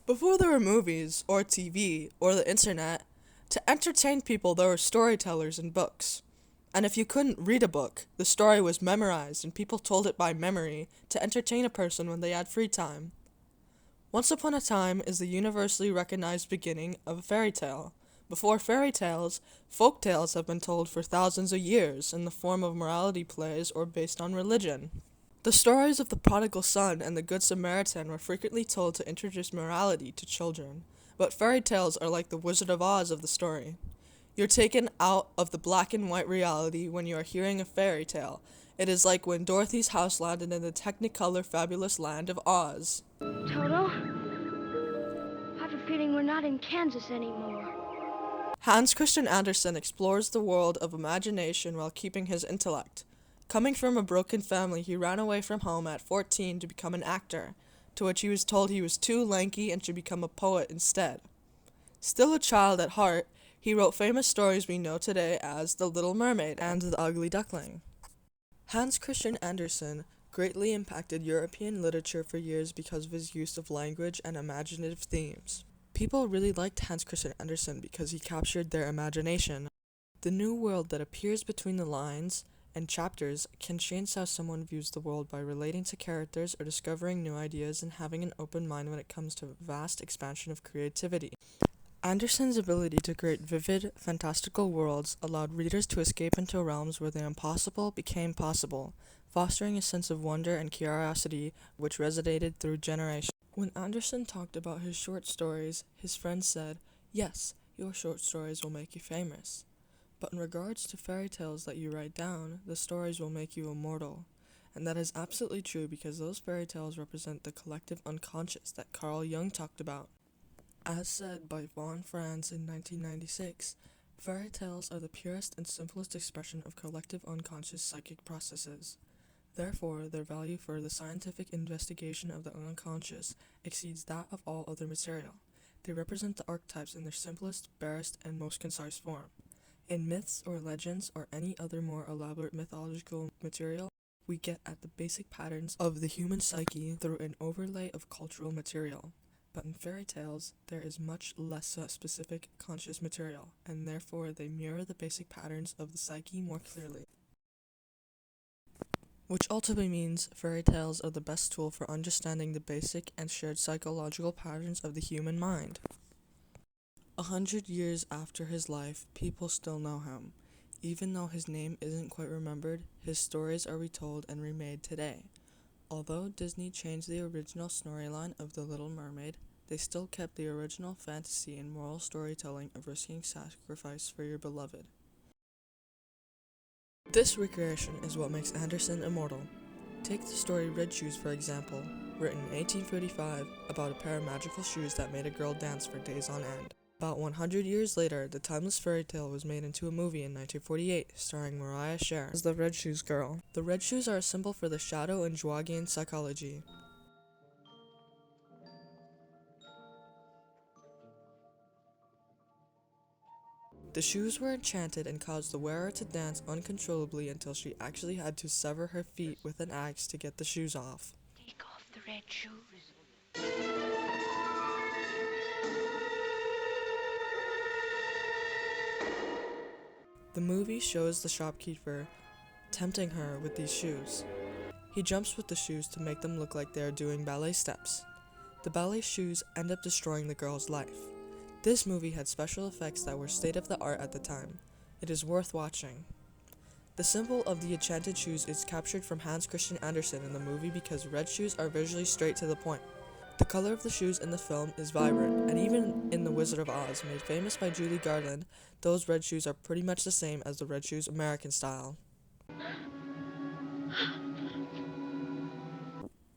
Before there were movies, or TV, or the internet, to entertain people there were storytellers and books. And if you couldn't read a book, the story was memorized and people told it by memory to entertain a person when they had free time. Once Upon a Time is the universally recognized beginning of a fairy tale. Before fairy tales, folk tales have been told for thousands of years in the form of morality plays or based on religion. The stories of the prodigal son and the good Samaritan were frequently told to introduce morality to children, but fairy tales are like the Wizard of Oz of the story. You're taken out of the black and white reality when you are hearing a fairy tale. It is like when Dorothy's house landed in the Technicolor fabulous land of Oz. Toto, I have a feeling we're not in Kansas anymore. Hans Christian Andersen explores the world of imagination while keeping his intellect. Coming from a broken family, he ran away from home at 14 to become an actor, to which he was told he was too lanky and should become a poet instead. Still a child at heart, he wrote famous stories we know today as The Little Mermaid and The Ugly Duckling. Hans Christian Andersen greatly impacted European literature for years because of his use of language and imaginative themes. People really liked Hans Christian Andersen because he captured their imagination. The new world that appears between the lines and chapters can change how someone views the world by relating to characters or discovering new ideas and having an open mind when it comes to vast expansion of creativity. Andersen's ability to create vivid, fantastical worlds allowed readers to escape into realms where the impossible became possible, fostering a sense of wonder and curiosity which resonated through generations. When Andersen talked about his short stories, his friends said, "Yes, your short stories will make you famous. But in regards to fairy tales that you write down, the stories will make you immortal." And that is absolutely true because those fairy tales represent the collective unconscious that Carl Jung talked about. As said by von Franz in 1996, fairy tales are the purest and simplest expression of collective unconscious psychic processes. Therefore, their value for the scientific investigation of the unconscious exceeds that of all other material. They represent the archetypes in their simplest, barest, and most concise form. In myths or legends or any other more elaborate mythological material, we get at the basic patterns of the human psyche through an overlay of cultural material. But in fairy tales, there is much less specific conscious material, and therefore they mirror the basic patterns of the psyche more clearly. Which ultimately means fairy tales are the best tool for understanding the basic and shared psychological patterns of the human mind. 100 years after his life, people still know him. Even though his name isn't quite remembered, his stories are retold and remade today. Although Disney changed the original storyline of The Little Mermaid, they still kept the original fantasy and moral storytelling of risking sacrifice for your beloved. This recreation is what makes Andersen immortal. Take the story Red Shoes for example, written in 1835 about a pair of magical shoes that made a girl dance for days on end. About 100 years later, the timeless fairy tale was made into a movie in 1948, starring Mariah Sher as the Red Shoes girl. The Red Shoes are a symbol for the shadow and Jungian psychology. The shoes were enchanted and caused the wearer to dance uncontrollably until she actually had to sever her feet with an axe to get the shoes off. Take off the red shoes. The movie shows the shopkeeper tempting her with these shoes. He jumps with the shoes to make them look like they are doing ballet steps. The ballet shoes end up destroying the girl's life. This movie had special effects that were state of the art at the time. It is worth watching. The symbol of the enchanted shoes is captured from Hans Christian Andersen in the movie because red shoes are visually straight to the point. The color of the shoes in the film is vibrant, and even in The Wizard of Oz, made famous by Julie Garland, those red shoes are pretty much the same as the red shoes American style.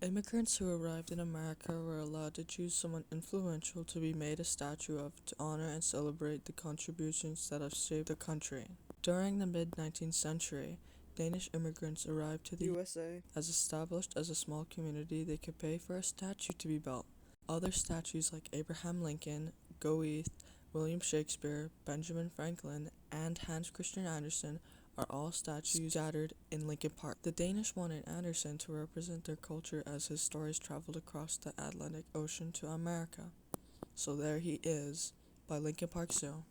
Immigrants who arrived in America were allowed to choose someone influential to be made a statue of to honor and celebrate the contributions that have shaped the country. During the mid-19th century, Danish immigrants arrived to the USA. As established as a small community, they could pay for a statue to be built. Other statues like Abraham Lincoln, Goethe, William Shakespeare, Benjamin Franklin, and Hans Christian Andersen are all statues scattered in Lincoln Park. The Danish wanted Andersen to represent their culture as his stories traveled across the Atlantic Ocean to America. So There He Is by Linkin Park Zoo.